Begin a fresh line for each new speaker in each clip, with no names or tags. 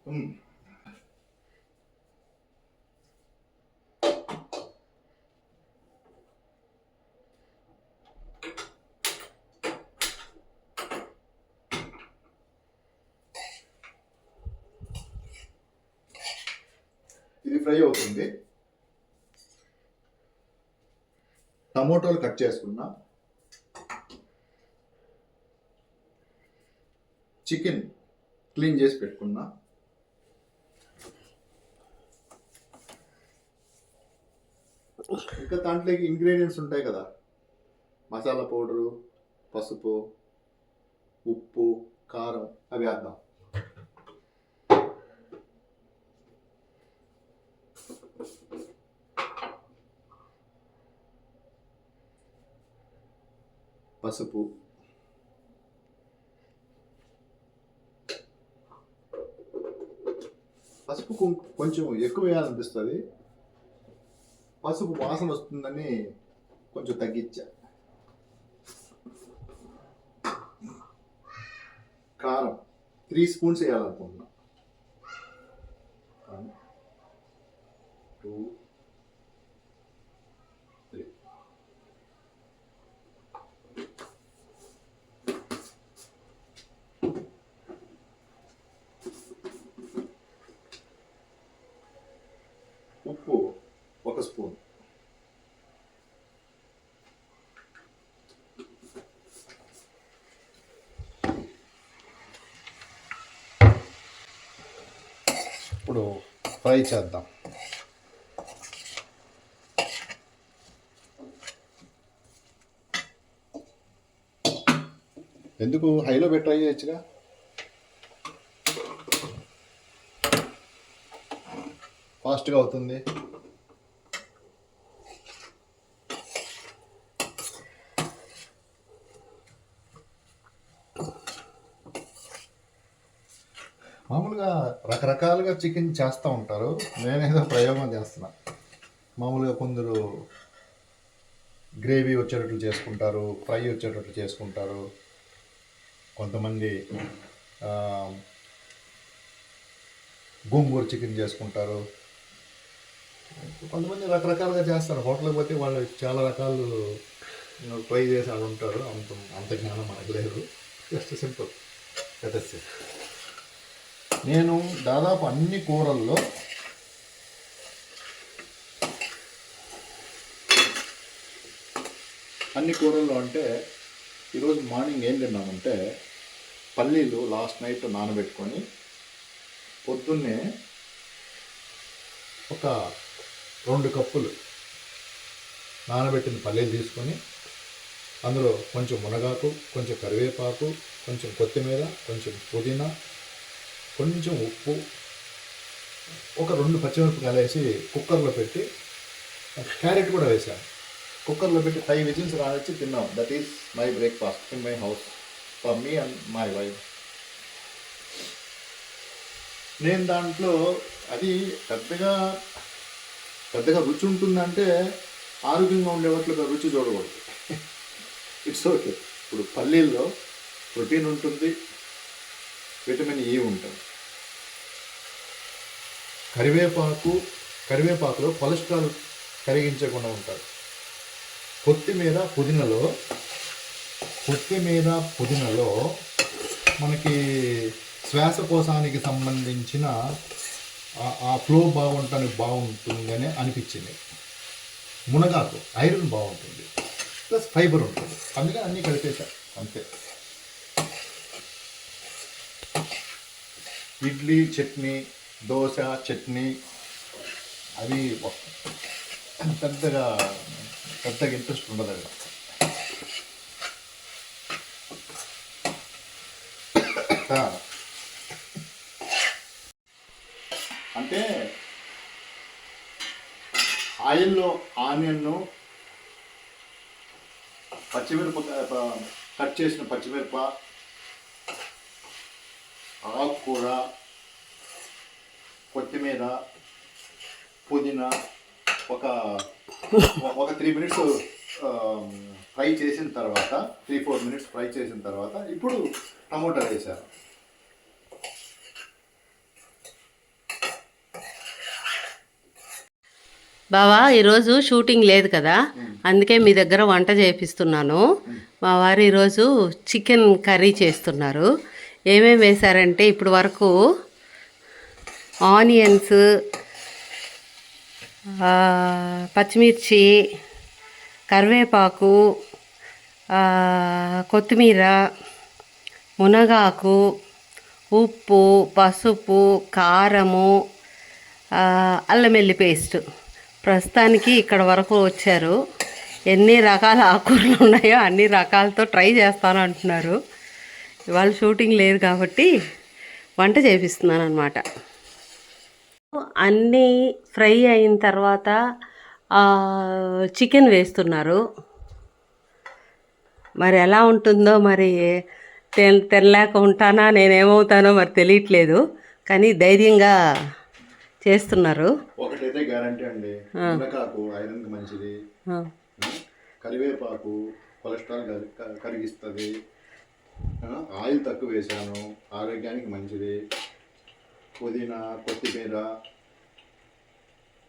ఇది ఫ్రై అవుతుంది. టమోటాలు కట్ చేసుకున్నా, చికెన్ క్లీన్ చేసి పెట్టుకున్నా, ఇంకా దాంట్లోకి ఇంగ్రీడియంట్స్ ఉంటాయి కదా, మసాలా పౌడరు, పసుపు, ఉప్పు, కారం, అవి వేద్దాం. పసుపు, పసుపు కొంచెం ఎక్కువ వేయాలనిపిస్తుంది. పసుపు వాసన వస్తుందని కొంచెం తగ్గించా. కారం 3 స్పూన్స్ వేయాలనుకుంటున్నా. 1 2 3. ఉప్పు 1 స్పూన్. ఇప్పుడు ఫ్రై చేద్దాం. ఎందుకు హైలో పెట్టి ట్రై చేయొచ్చుగా. ఫాస్ట్గా అవుతుంది. మామూలుగా రకరకాలుగా చికెన్ చేస్తూ ఉంటారు. నేనేదో ప్రయోగం చేస్తున్నా. మామూలుగా కొందరు గ్రేవీ వచ్చేటట్లు చేసుకుంటారు, ఫ్రై వచ్చేటట్లు చేసుకుంటారు, కొంతమంది గోంగూర చికెన్ చేసుకుంటారు, కొంతమంది రకరకాలుగా చేస్తారు. హోటల్కి పోతే వాళ్ళు చాలా రకాలు ట్రై చేసి వాళ్ళు ఉంటారు. అంత జ్ఞానం మనకు లేదు. జస్ట్ సింపుల్ కథ. నేను దాదాపు అన్ని కూరల్లో అంటే ఈరోజు మార్నింగ్ ఏం తిన్నామంటే పల్లీలు లాస్ట్ నైట్ నానబెట్టుకొని పొద్దున్నే ఒక 2 కప్పులు నానబెట్టిన పల్లీలు తీసుకొని అందులో కొంచెం మునగాకు, కొంచెం కరివేపాకు, కొంచెం కొత్తిమీర, కొంచెం పుదీనా, కొంచెం ఉప్పు, ఒక 2 పచ్చిమిరపకాయలు వేసి కుక్కర్లో పెట్టి, క్యారెట్ కూడా వేసాను. కుక్కర్లో పెట్టి 5 విజిల్స్ రానిచ్చి తిన్నాం. That is my breakfast in my house for me and my wife. నేను దాంట్లో అది పెద్దగా రుచి ఉంటుందంటే ఆరోగ్యంగా ఉండేవాట్లుగా రుచి చూడకూడదు. It's okay. ఇప్పుడు పల్లీల్లో ప్రోటీన్ ఉంటుంది, విటమిన్ E ఉంటుంది. కరివేపాకులో కొలెస్ట్రాల్ కరిగించకుండా ఉంటారు. కొత్తిమీర పుదీనలో మనకి శ్వాసకోశానికి సంబంధించిన ఆ ఫ్లో బాగుంటుందని అనిపించింది. మునగాకు ఐరన్ బాగుంటుంది, ప్లస్ ఫైబర్ ఉంటుంది. అందుకని అన్నీ కలిపేసా అంతే. ఇడ్లీ చట్నీ, దోశ చట్నీ అవి పెద్దగా ఇంట్రెస్ట్ ఉండదు. అంటే ఆయిల్లో ఆనియన్ను, కట్ చేసిన పచ్చిమిరప, ఆకుకూర, కొత్తిమీర, పుదీనా ఒక 3 మినిట్స్ ఫ్రై చేసిన తర్వాత, 3-4 మినిట్స్ ఫ్రై చేసిన తర్వాత ఇప్పుడు టమోటా వేసాను.
బావా ఈరోజు షూటింగ్ లేదు కదా, అందుకే మీ దగ్గర వంట చేపిస్తున్నాను. మా వారు ఈరోజు చికెన్ కర్రీ చేస్తున్నారు. ఏమేమి వేశారంటే ఇప్పుడు వరకు ఆనియన్స్, పచ్చిమిర్చి, కరివేపాకు, కొత్తిమీర, మునగాకు, ఉప్పు, పసుపు, కారము, అల్లం వెల్లి పేస్ట్. ప్రస్తుతానికి ఇక్కడ వరకు వచ్చారు. ఎన్ని రకాల ఆకుకూరలు ఉన్నాయో అన్ని రకాలతో ట్రై చేస్తాను అంటున్నారు. ఇవాళ షూటింగ్ లేదు కాబట్టి వంట చేపిస్తున్నాను అనమాట. అన్నీ ఫ్రై అయిన తర్వాత చికెన్ వేస్తున్నారు. మరి ఎలా ఉంటుందో మరి తినలేక ఉంటానా నేనేమవుతానో మరి తెలియట్లేదు, కానీ ధైర్యంగా చేస్తున్నారు.
ఒకటైతే గ్యారంటీ అండి, మునగాకు ఐరన్ కి మంచిది, కరివేపాకు కొలెస్ట్రాల్ కరిగిస్తుంది, ఆయిల్ తక్కువ వేసాను ఆరోగ్యానికి మంచిది, పుదీనా, కొత్తిమీర,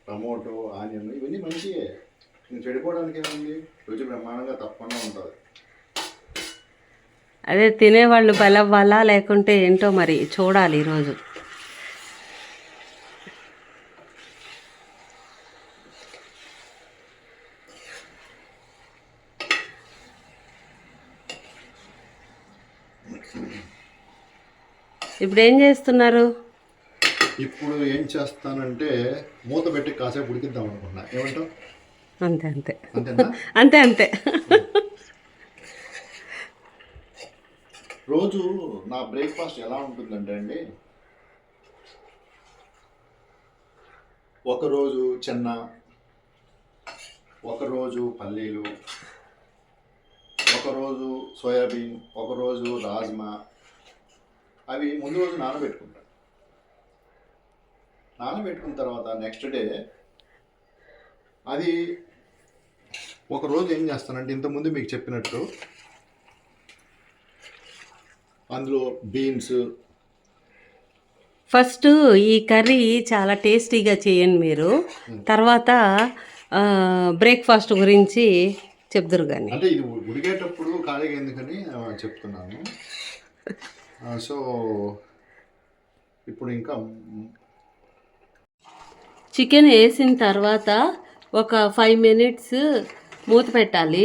టమోటో, ఆనియన్ ఇవన్నీ మంచివే. చెడిపోవడానికి ఏముంది, రుచి బ్రహ్మాండంగా తప్పకుండా ఉంటుంది.
అదే తినేవాళ్ళు బలవ్వాలా లేకుంటే ఏంటో మరి చూడాలి ఈరోజు. ఇప్పుడు ఏం చేస్తున్నారు?
ఇప్పుడు ఏం చేస్తానంటే మూత పెట్టి కాసేపు ఉడికిద్దాం అనుకుంటున్నా. ఏమంటావు?
అంతే అంతే
అంతేనా?
అంతే అంతే.
రోజు నా బ్రేక్ఫాస్ట్ ఎలా ఉంటుందంటే అండి, ఒకరోజు చెన్న, ఒకరోజు పల్లీలు, ఒకరోజు సోయాబీన్, ఒకరోజు రాజ్మా. అవి ముందు రోజు నానబెట్టుకుంటాను. నానబెట్టుకున్న తర్వాత నెక్స్ట్ డే అది ఒకరోజు ఏం చేస్తానంటే ఇంతకుముందు మీకు చెప్పినట్టు అందులో బీన్స్.
ఫస్ట్ ఈ కర్రీ చాలా టేస్టీగా చేయండి మీరు, తర్వాత బ్రేక్ఫాస్ట్ గురించి చెప్దురు కానీ.
అంటే ఇది ఉడికేటప్పుడు ఖాళీగా ఎందుకని చెప్తున్నాను. సో ఇప్పుడు ఇంకా
చికెన్ వేసిన తర్వాత ఒక 5 minutes మూత పెట్టాలి.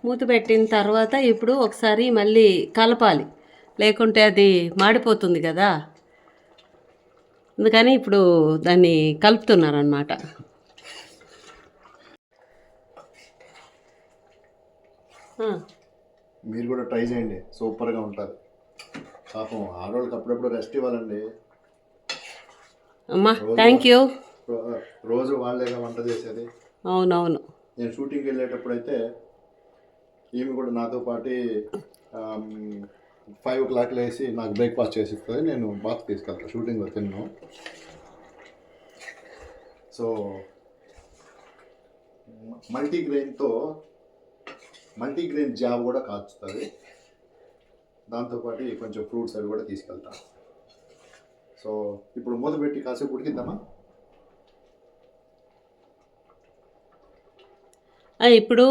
మూత పెట్టిన తర్వాత ఇప్పుడు ఒకసారి మళ్ళీ కలపాలి, లేకుంటే అది మాడిపోతుంది కదా. అందుకని ఇప్పుడు దాన్ని కలుపుతున్నారనమాట.
మీరు కూడా ట్రై చేయండి, సూపర్గా ఉంటుంది. పాపం ఆడవాళ్ళకి అప్పుడప్పుడు రెస్ట్ ఇవ్వాలండి.
అమ్మా థ్యాంక్ యూ.
రోజు వాళ్ళేగా వంట చేసేది.
అవునవును.
నేను షూటింగ్కి వెళ్ళేటప్పుడు అయితే ఈమె కూడా నాతో పాటు 5 o'clock లేసి నాకు బ్రేక్ఫాస్ట్ చేసి ఇస్తుంది. నేను బాక్స్ తీసుకెళ్తాను, షూటింగ్లో తిన్నాను. సో మల్టీగ్రెయిన్ జాబ్ కూడా కాచుతుంది. దాంతోపాటు కొంచెం ఫ్రూట్స్ అవి కూడా తీసుకెళ్తాను. సో ఇప్పుడు మూత పెట్టి కాసేపు ఉడికిద్దామా?
ఇప్పుడు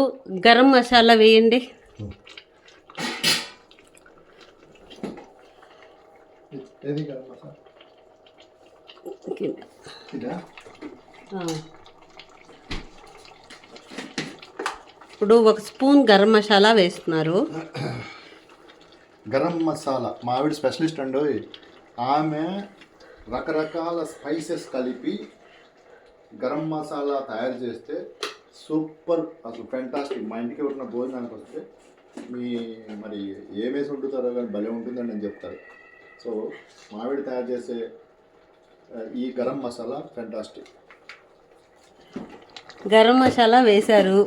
గరం మసాలా వేయండి.
ఏది గరం మసాలా? ఇదా?
ఇప్పుడు 1 స్పూన్ గరం మసాలా వేస్తున్నారు.
గరం మసాలా మా ఆవిడ స్పెషలిస్ట్ అండి. ఆమె రకరకాల స్పైసెస్ కలిపి గరం మసాలా తయారు చేస్తే సూపర్, అసలు ఫ్యాంటాస్టిక్. మా ఇంటికి ఎవరైనా భోజనానికి వస్తే మరి ఏమేసి వండుతారో కానీ భలే ఉంటుందని నేను చెప్తాను. సో మావిడ తయారు చేసే ఈ గరం మసాలా ఫ్యాంటాస్టిక్.
గరం మసాలా వేశారు.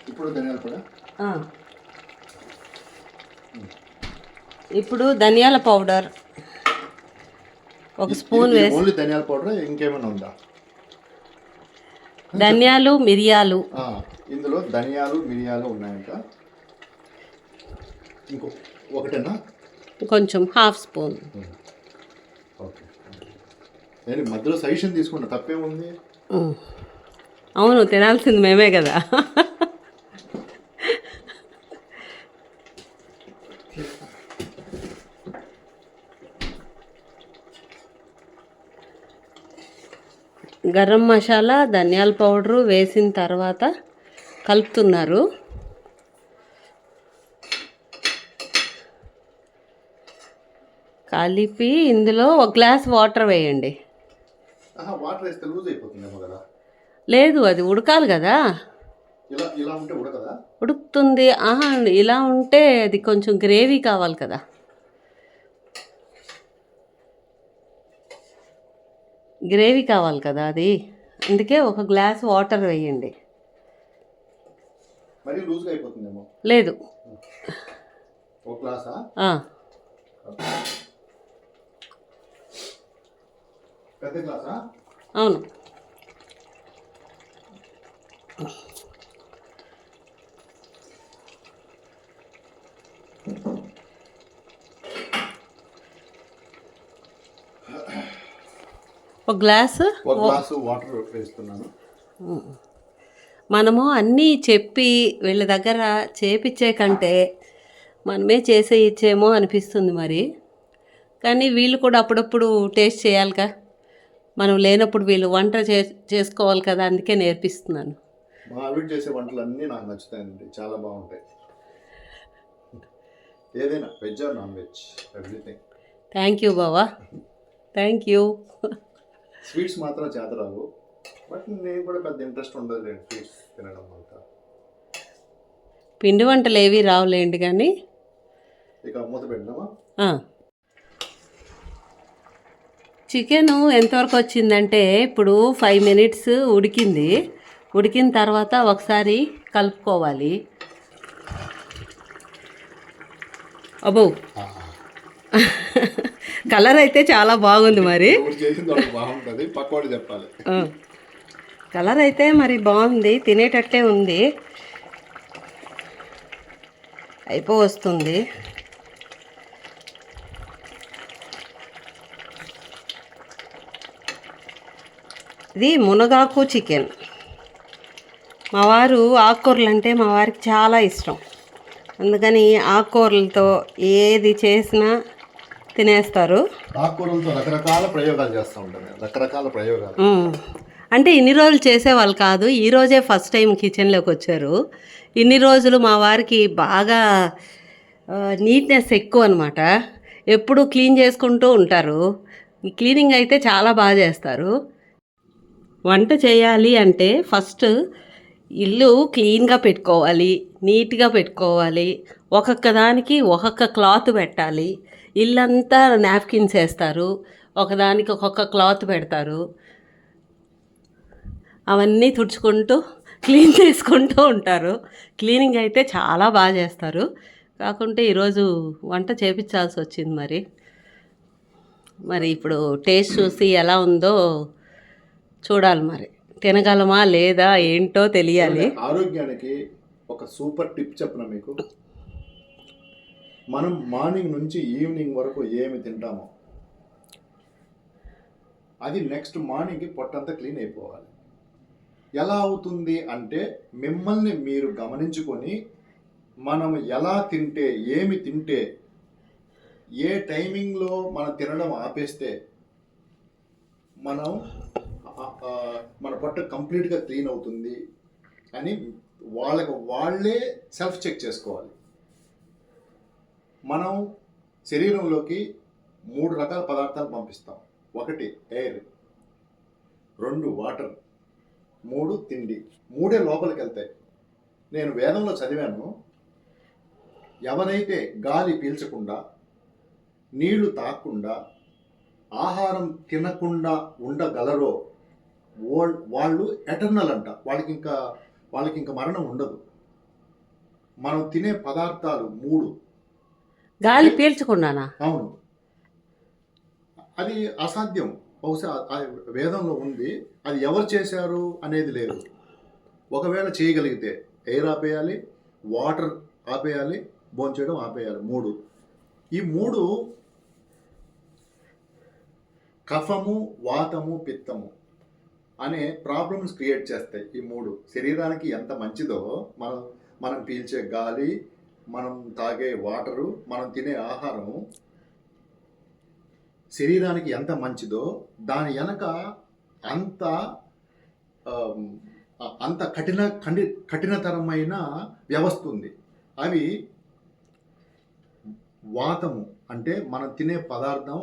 ఇప్పుడు ధనియాల పొడి.
ఇప్పుడు ధనియాల పౌడర్ 1 స్పూన్ వేసి.
ఓన్లీ ధనియాల పౌడర్, ఇంకేమైనా ఉందా?
ధనియాలు, మిరియాలు.
ఇందులో ధనియాలు, మిరియాలు ఉన్నాయంట. ఒకటేనా?
కొంచెం 1/2 స్పూన్.
ఓకే, నేను మధ్యలో సజెషన్ తీసుకున్నా, తప్పేముంది.
అవును, తినాల్సింది మేమే కదా. గరం మసాలా, ధనియాల పౌడరు వేసిన తర్వాత కలుపుతున్నారు. కలిపి ఇందులో ఒక గ్లాస్ వాటర్ వేయండి.
వాటర్ వేస్తే లూజ్ అయిపోతుందేమో కదా.
లేదు, అది ఉడకాలి కదా.
ఇలా ఇలా ఉంటే ఉడకదా?
ఉడుకుతుంది. ఇలా ఉంటే అది కొంచెం గ్రేవీ కావాలి కదా. గ్రేవీ కావాలి కదా అది, అందుకే ఒక గ్లాస్ వాటర్ వేయండి.
మరి లూజ్గా అయిపోతుందేమో.
లేదు,
ఒక గ్లాసా? పెద్ద గ్లాసా?
అవును. ఒక గ్లాసు
వాటర్ వేస్తున్నాను.
మనము అన్నీ చెప్పి వీళ్ళ దగ్గర చేపిచ్చే కంటే మనమే చేసే ఇచ్చేమో అనిపిస్తుంది మరి. కానీ వీళ్ళు కూడా అప్పుడప్పుడు టేస్ట్ చేయాలిగా. మనం లేనప్పుడు వీళ్ళు వంట చేసుకోవాలి కదా, అందుకే నేర్పిస్తున్నాను.
మా ఆవిడ చేసే వంటలు అన్నీ నాకు నచ్చుతాయండి, చాలా బాగుంటాయి. ఏదైనా veg or non veg, everything.
Thank you బావా, థ్యాంక్ యూ.
స్వీట్స్ మాత్రం చేతరావు, బట్ నేను కూడా పెద్ద ఇంట్రెస్ట్ ఉండదు లేదు స్వీట్స్ తినడం అంతా.
పిండి వంటలు ఏవి రావులేండి కానీ.
ఇక మూత పెడదామా?
చికెను ఎంతవరకు వచ్చిందంటే ఇప్పుడు 5 minutes ఉడికింది. ఉడికిన తర్వాత ఒకసారి కలుపుకోవాలి. అబ్బో, కలర్ అయితే చాలా బాగుంది మరి.
బాగుంటుంది, పక్కోడు చెప్పాలి.
కలర్ అయితే మరి బాగుంది, తినేటట్టే ఉంది. వస్తుంది. ఇది మునగాకు చికెన్. మా వారు ఆకుకూరలు అంటే మా వారికి చాలా ఇష్టం. అందుకని ఆకుకూరలతో ఏది చేసినా తినేస్తారు.
ఆకుకూరలతో రకరకాల ప్రయోగాలు చేస్తూ ఉంటారు, రకరకాల ప్రయోగాలు.
అంటే ఇన్ని రోజులు చేసేవాళ్ళు కాదు, ఈరోజే ఫస్ట్ టైం కిచెన్లోకి వచ్చారు. ఇన్ని రోజులు మా వారికి బాగా నీట్నెస్ ఎక్కువ అనమాట. ఎప్పుడు క్లీన్ చేసుకుంటూ ఉంటారు. క్లీనింగ్ అయితే చాలా బాగా చేస్తారు. వంట చేయాలి అంటే ఫస్ట్ ఇల్లు క్లీన్గా పెట్టుకోవాలి, నీట్గా పెట్టుకోవాలి. ఒక్కొక్క దానికి ఒక్కొక్క క్లాత్ పెట్టాలి. ఇల్లంతా నాప్కిన్స్ వేస్తారు, ఒకదానికి ఒక్కొక్క క్లాత్ పెడతారు. అవన్నీ తుడుచుకుంటూ క్లీన్ చేసుకుంటూ ఉంటారు. క్లీనింగ్ అయితే చాలా బాగా చేస్తారు. కాకుంటే ఈరోజు వంట చేపించాల్సి వచ్చింది. మరి ఇప్పుడు టేస్ట్ చూసి ఎలా ఉందో చూడాలి. మరి తినగలమా లేదా ఏంటో తెలియాలి.
ఆరోగ్యానికి ఒక సూపర్ టిప్ చెప్పిన మీకు. మనం మార్నింగ్ నుంచి ఈవినింగ్ వరకు ఏమి తింటామో అది నెక్స్ట్ మార్నింగ్కి పొట్టంతా క్లీన్ అయిపోవాలి. ఎలా అవుతుంది అంటే మిమ్మల్ని మీరు గమనించుకొని మనం ఎలా తింటే, ఏమి తింటే, ఏ టైమింగ్లో మనం తినడం ఆపేస్తే మన పొట్ట కంప్లీట్గా క్లీన్ అవుతుంది అని వాళ్ళే సెల్ఫ్ చెక్ చేసుకోవాలి. మనం శరీరంలోకి 3 రకాల పదార్థాలు పంపిస్తాం. 1 ఎయిర్, 2 వాటర్, 3 తిండి. 3 లోపలికి వెళ్తాయి. నేను వేదంలో చదివాను, ఎవరైతే గాలి పీల్చకుండా, నీళ్లు తాగకుండా, ఆహారం తినకుండా ఉండగలరో వాళ్ళు ఎటర్నల్ అంట. వాళ్ళకి ఇంకా మరణం ఉండదు. మనం తినే పదార్థాలు 3.
గాలి పీల్చకుండానా?
అవును, అది అసాధ్యం. బహుశా వేదంలో ఉంది. అది ఎవరు చేశారు అనేది లేదు. ఒకవేళ చేయగలిగితే ఎయిర్ ఆపేయాలి, వాటర్ ఆపేయాలి, భోంచేయడం ఆపేయాలి. 3. ఈ 3 కఫము, వాతము, పిత్తము. అనే ప్రాబ్లమ్స్ క్రియేట్ చేస్తాయి. ఈ మూడు శరీరానికి ఎంత మంచిదో మనం పీల్చే గాలి, మనం తాగే వాటరు, మనం తినే ఆహారము శరీరానికి ఎంత మంచిదో దాని వెనక అంత ఆమ్, అంత కఠినతరమైన వ్యవస్థ ఉంది. అవి వాతము అంటే మనం తినే పదార్థం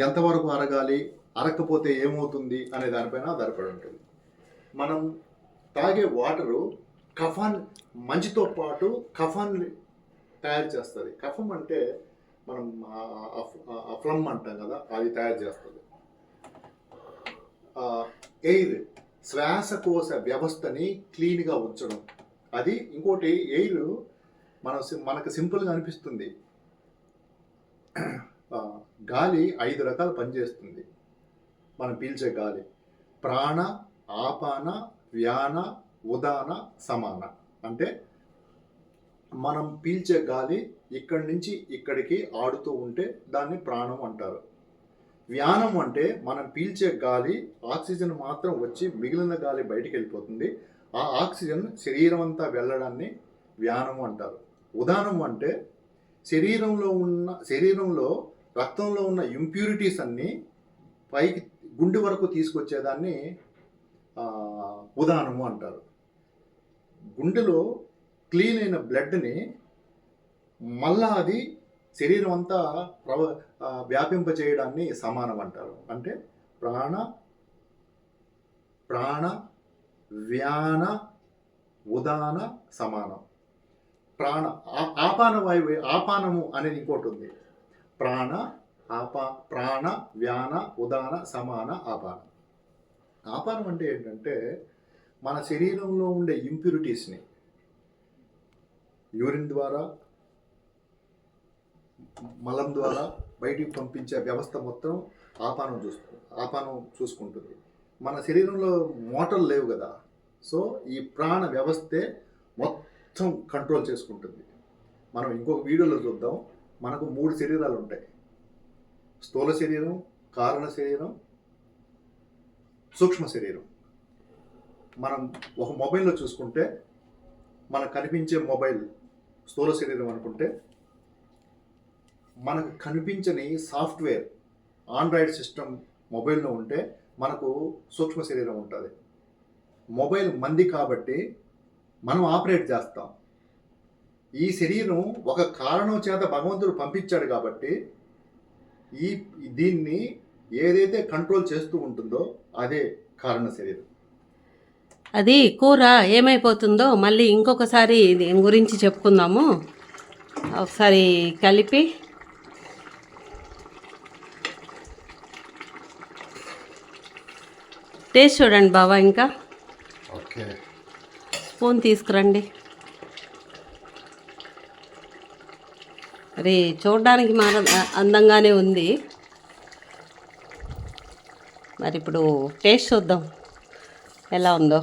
ఎంతవరకు అరగాలి, అరగకపోతే ఏమవుతుంది అనే దానిపైన ఆధారపడి ఉంటుంది. మనం తాగే వాటరు మంచితో పాటు కఫాన్ని తయారు చేస్తుంది. కఫం అంటే మనం ఫ్లమ్ అంటాం కదా, అది తయారు చేస్తుంది. ఎయిర్ శ్వాసకోశ వ్యవస్థని క్లీన్గా ఉంచడం. అది ఇంకోటి. ఎయిర్ మనకు సింపుల్గా అనిపిస్తుంది. గాలి 5 రకాలు పనిచేస్తుంది. మనం పీల్చే గాలి ప్రాణ, ఆపాన, వ్యాన, ఉదాన, సమాన. అంటే మనం పీల్చే గాలి ఇక్కడి నుంచి ఇక్కడికి ఆడుతూ ఉంటే దాన్ని ప్రాణం అంటారు. వ్యానం అంటే మనం పీల్చే గాలి ఆక్సిజన్ మాత్రం వచ్చి మిగిలిన గాలి బయటికి వెళ్ళిపోతుంది. ఆ ఆక్సిజన్ శరీరం అంతా వెళ్ళడాన్ని వ్యానం అంటారు. ఉదానం అంటే శరీరంలో రక్తంలో ఉన్న ఇంప్యూరిటీస్ అన్నీ పైకి గుండె వరకు తీసుకొచ్చేదాన్ని ఉదానము అంటారు. గుండెలో క్లీన్ అయిన బ్లడ్ని మళ్ళా అది శరీరం అంతా వ్యాపింపచేయడాన్ని సమానం అంటారు. అంటే ప్రాణ వ్యాన ఉదాన సమానం. ఆపాన వాయువు, ఆపానము అనేది ఇంకోటి ఉంది. ప్రాణ వ్యాన ఉదాన సమాన ఆపానం. ఆపానం అంటే ఏంటంటే మన శరీరంలో ఉండే ఇంప్యూరిటీస్ని యూరిన్ ద్వారా, మలం ద్వారా బయటికి పంపించే వ్యవస్థ మొత్తం ఆపానం చూసుకుంటుంది. మన శరీరంలో మోటార్లు లేవు కదా, సో ఈ ప్రాణ వ్యవస్థే మొత్తం కంట్రోల్ చేసుకుంటుంది. మనం ఇంకొక వీడియోలో చూద్దాం. మనకు 3 శరీరాలు ఉంటాయి: స్థూల శరీరం, కారణ శరీరం, సూక్ష్మ శరీరం. మనం ఒక మొబైల్లో చూసుకుంటే మనకు కనిపించే మొబైల్ స్థూల శరీరం అనుకుంటే, మనకు కనిపించని సాఫ్ట్వేర్ ఆండ్రాయిడ్ సిస్టమ్ మొబైల్లో ఉంటే మనకు సూక్ష్మ శరీరం ఉంటుంది. మొబైల్ మంది కాబట్టి మనం ఆపరేట్ చేస్తాం. ఈ శరీరం ఒక కారణం చేత భగవంతుడు పంపించాడు కాబట్టి దీన్ని ఏదైతే కంట్రోల్ చేస్తూ ఉంటుందో అదే కారణ శరీరం.
అది కూర ఏమైపోతుందో మళ్ళీ ఇంకొకసారి దీని గురించి చెప్పుకుందాము. ఒకసారి కలిపి టేస్ట్ చూడండి బావా. ఇంకా
ఓకే,
స్పూన్ తీసుకురండి. మరి చూడడానికి అందంగానే ఉంది. మరి ఇప్పుడు టేస్ట్ చూద్దాం ఎలా ఉందో.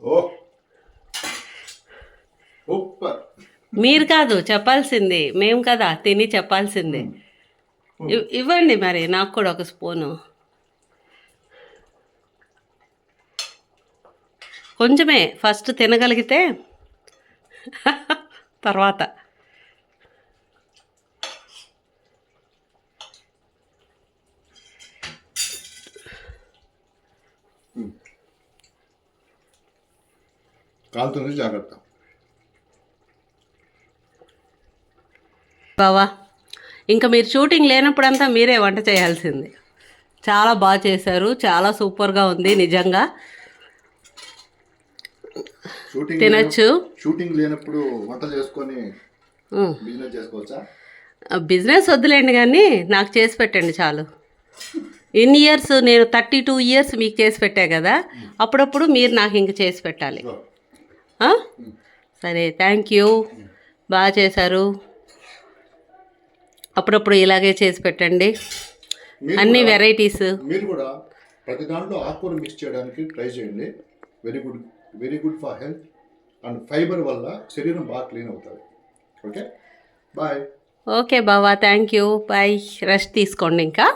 ఓ సూపర్.
మీరు కాదు చెప్పాల్సింది, మేము కదా తిని చెప్పాల్సింది. ఇవ్వండి మరి నాకు కూడా ఒక స్పూను. కొంచెమే ఫస్ట్ తినగలిగితే తర్వాత.
కాలుతుంది, జాగ్రత్త.
బావా ఇంకా మీరు షూటింగ్ లేనప్పుడంతా మీరే వంట చేయాల్సింది. చాలా బాగా చేశారు, చాలా సూపర్గా ఉంది నిజంగా. తినచ్చు.
షూటింగ్ లేనప్పుడు వంట చేసుకొని బిజినెస్ చేసుకోవచ్చా?
బిజినెస్ వద్దులేండి కానీ నాకు చేసి పెట్టండి చాలు. ఇన్ని ఇయర్స్ నేను 32 ఇయర్స్ మీకు చేసి పెట్టా కదా, అప్పుడప్పుడు మీరు నాకు ఇంక చేసి పెట్టాలి. ఆ? సరే, థ్యాంక్ యూ, బాగా చేశారు. అప్పుడప్పుడు ఇలాగే చేసి పెట్టండి, అన్ని వెరైటీస్.
మీరు కూడా ప్రతి దాంట్లో ఆకుకూర మిక్స్ చేయడానికి ట్రై చేయండి. Very good for health and fibre వల్ల శరీరం బాగా క్లీన్ అవుతుంది. Okay, bye.
ఓకే బావా, థ్యాంక్ యూ, బాయ్. రెస్ట్ తీసుకోండి ఇంకా.